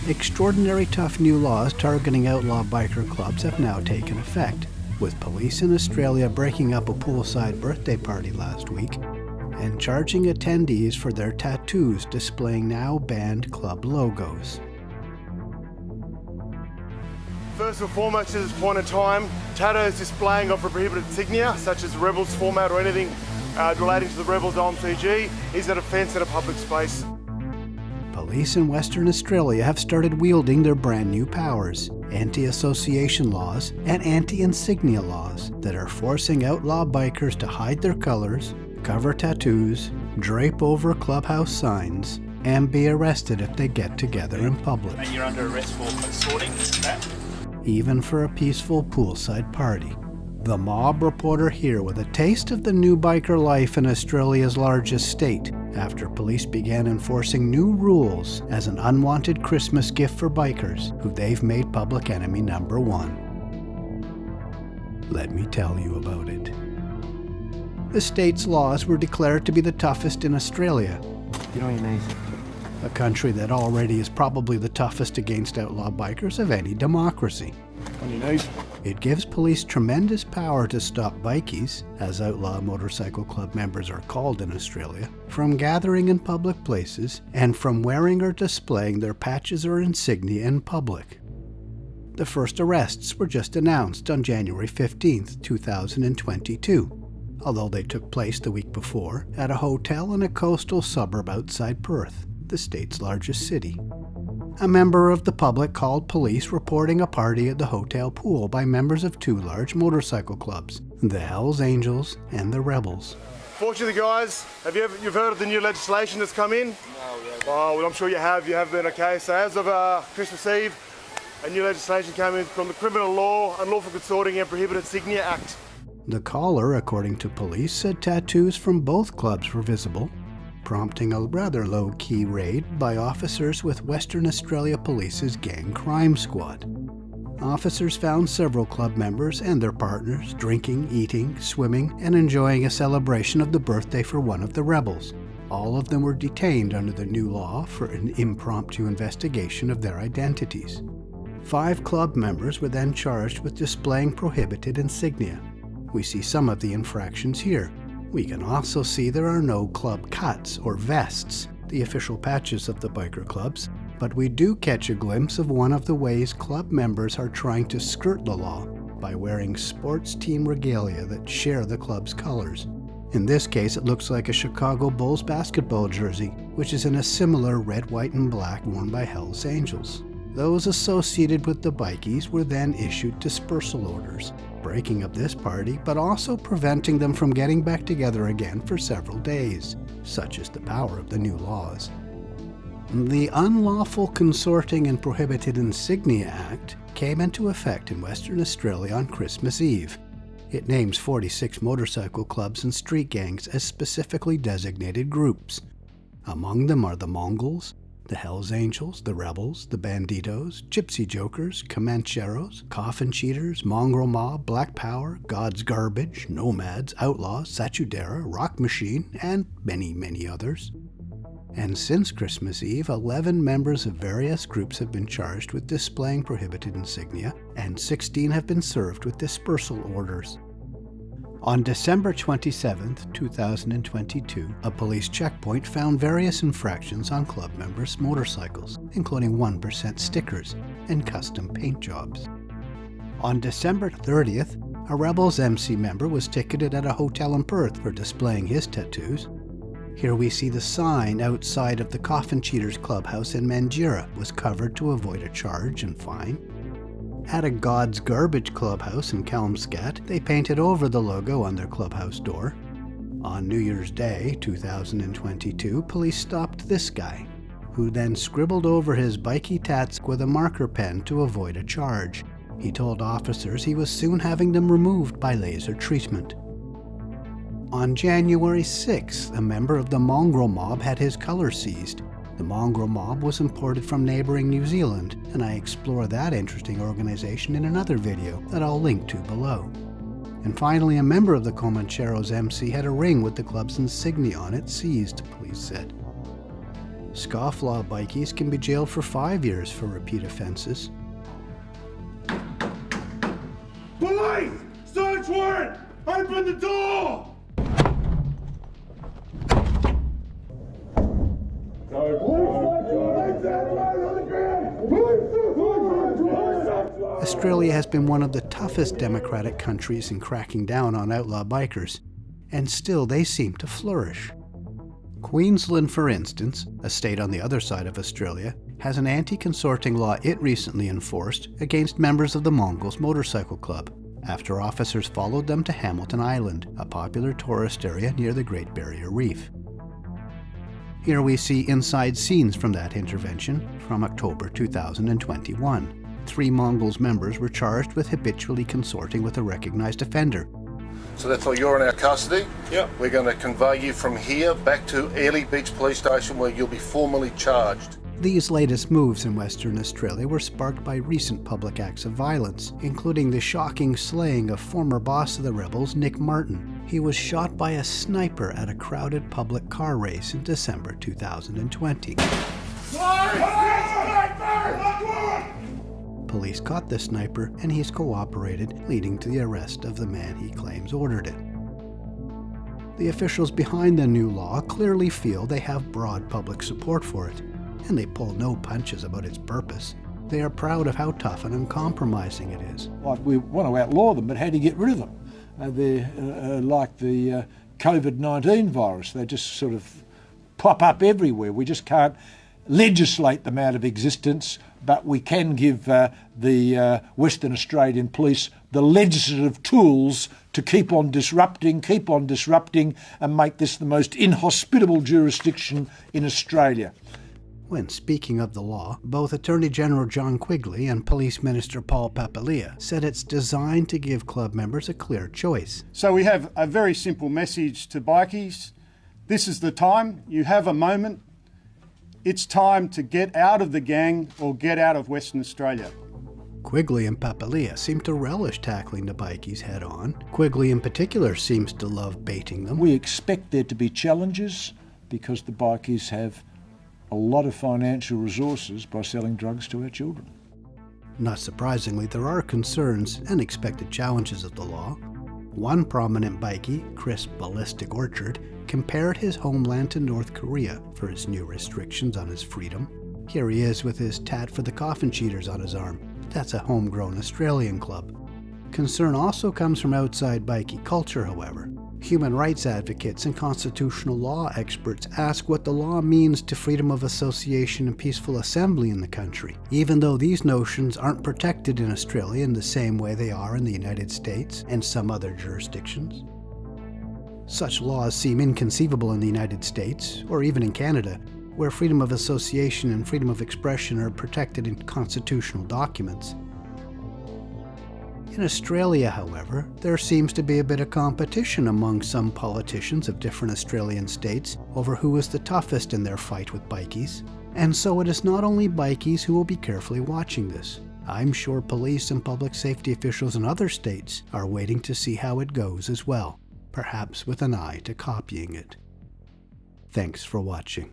Extraordinary tough new laws targeting outlaw biker clubs have now taken effect, with police in Australia breaking up a poolside birthday party last week and charging attendees for their tattoos displaying now banned club logos. First and foremost, at this point in time, tattoos displaying of a prohibited insignia, such as Rebels format or anything relating to the Rebels OMCG, is an offence in a public space. Police in Western Australia have started wielding their brand new powers, anti-association laws and anti-insignia laws that are forcing outlaw bikers to hide their colors, cover tattoos, drape over clubhouse signs, and be arrested if they get together in public. And you're under arrest for consorting, that? Even for a peaceful poolside party. The Mob reporter here with a taste of the new biker life in Australia's largest state, after police began enforcing new rules as an unwanted Christmas gift for bikers who they've made public enemy number one. Let me tell you about it. The state's laws were declared to be the toughest in Australia. Get on your knees. A country that already is probably the toughest against outlaw bikers of any democracy. On your knees. It gives police tremendous power to stop bikies, as outlaw motorcycle club members are called in Australia, from gathering in public places and from wearing or displaying their patches or insignia in public. The first arrests were just announced on January 15, 2022, although they took place the week before at a hotel in a coastal suburb outside Perth, the state's largest city. A member of the public called police reporting a party at the hotel pool by members of two large motorcycle clubs, the Hells Angels and the Rebels. Fortunately, guys, you've heard of the new legislation that's come in? No, we haven't. Oh, well, I'm sure you have been, okay. So as of Christmas Eve, a new legislation came in from the Criminal Law, Unlawful Consorting and Prohibited Insignia Act. The caller, according to police, said tattoos from both clubs were visible, prompting a rather low-key raid by officers with Western Australia Police's Gang Crime Squad. Officers found several club members and their partners drinking, eating, swimming, and enjoying a celebration of the birthday for one of the rebels. All of them were detained under the new law for an impromptu investigation of their identities. 5 club members were then charged with displaying prohibited insignia. We see some of the infractions here. We can also see there are no club cuts or vests, the official patches of the biker clubs, but we do catch a glimpse of one of the ways club members are trying to skirt the law by wearing sports team regalia that share the club's colors. In this case, it looks like a Chicago Bulls basketball jersey, which is in a similar red, white, and black worn by Hells Angels. Those associated with the bikies were then issued dispersal orders, breaking up this party, but also preventing them from getting back together again for several days. Such is the power of the new laws. The Unlawful Consorting and Prohibited Insignia Act came into effect in Western Australia on Christmas Eve. It names 46 motorcycle clubs and street gangs as specifically designated groups. Among them are the Mongols, the Hells Angels, the Rebels, the Bandidos, Gypsy Jokers, Comancheros, Coffin Cheaters, Mongrel Mob, Black Power, God's Garbage, Nomads, Outlaws, Satudarah, Rock Machine, and many, many others. And since Christmas Eve, 11 members of various groups have been charged with displaying prohibited insignia, and 16 have been served with dispersal orders. On December 27, 2022, a police checkpoint found various infractions on club members' motorcycles, including 1% stickers and custom paint jobs. On December 30th, a Rebels MC member was ticketed at a hotel in Perth for displaying his tattoos. Here we see the sign outside of the Coffin Cheaters clubhouse in Mandurah was covered to avoid a charge and fine. At a God's Garbage clubhouse in Kelmscat, they painted over the logo on their clubhouse door. On New Year's Day, 2022, police stopped this guy, who then scribbled over his bikie tats with a marker pen to avoid a charge. He told officers he was soon having them removed by laser treatment. On January 6th, a member of the Mongrel Mob had his colors seized. The Mongrel Mob was imported from neighboring New Zealand, and I explore that interesting organization in another video that I'll link to below. And finally, a member of the Comancheros MC had a ring with the club's insignia on it seized, police said. Scofflaw bikies can be jailed for 5 years for repeat offences. Police! Search warrant! Open the door! Australia has been one of the toughest democratic countries in cracking down on outlaw bikers, and still they seem to flourish. Queensland, for instance, a state on the other side of Australia, has an anti-consorting law it recently enforced against members of the Mongols motorcycle club, after officers followed them to Hamilton Island, a popular tourist area near the Great Barrier Reef. Here we see inside scenes from that intervention from October 2021. 3 Mongols members were charged with habitually consorting with a recognized offender. So that's all, you're in our custody? Yep. We're going to convey you from here back to Airlie Beach Police Station where you'll be formally charged. These latest moves in Western Australia were sparked by recent public acts of violence, including the shocking slaying of former boss of the rebels, Nick Martin. He was shot by a sniper at a crowded public car race in December 2020. Police caught the sniper and he's cooperated, leading to the arrest of the man he claims ordered it. The officials behind the new law clearly feel they have broad public support for it, and they pull no punches about its purpose. They are proud of how tough and uncompromising it is. Like, we want to outlaw them, but how do you get rid of them? They're like the COVID-19 virus. They just sort of pop up everywhere. We just can't legislate them out of existence, but we can give the Western Australian Police the legislative tools to keep on disrupting, and make this the most inhospitable jurisdiction in Australia. When speaking of the law, both Attorney General John Quigley and Police Minister Paul Papalia said it's designed to give club members a clear choice. So we have a very simple message to bikies. This is the time. You have a moment. It's time to get out of the gang or get out of Western Australia. Quigley and Papalia seem to relish tackling the bikies head-on. Quigley in particular seems to love baiting them. We expect there to be challenges because the bikies have a lot of financial resources by selling drugs to our children. Not surprisingly, there are concerns and expected challenges of the law. One prominent bikie, Chris Ballistic Orchard, compared his homeland to North Korea for his new restrictions on his freedom. Here he is with his tat for the Coffin Cheaters on his arm. That's a homegrown Australian club. Concern also comes from outside bikie culture, however. Human rights advocates and constitutional law experts ask what the law means to freedom of association and peaceful assembly in the country, even though these notions aren't protected in Australia in the same way they are in the United States and some other jurisdictions. Such laws seem inconceivable in the United States, or even in Canada, where freedom of association and freedom of expression are protected in constitutional documents. In Australia, however, there seems to be a bit of competition among some politicians of different Australian states over who is the toughest in their fight with bikies. And so it is not only bikies who will be carefully watching this. I'm sure police and public safety officials in other states are waiting to see how it goes as well, perhaps with an eye to copying it. Thanks for watching.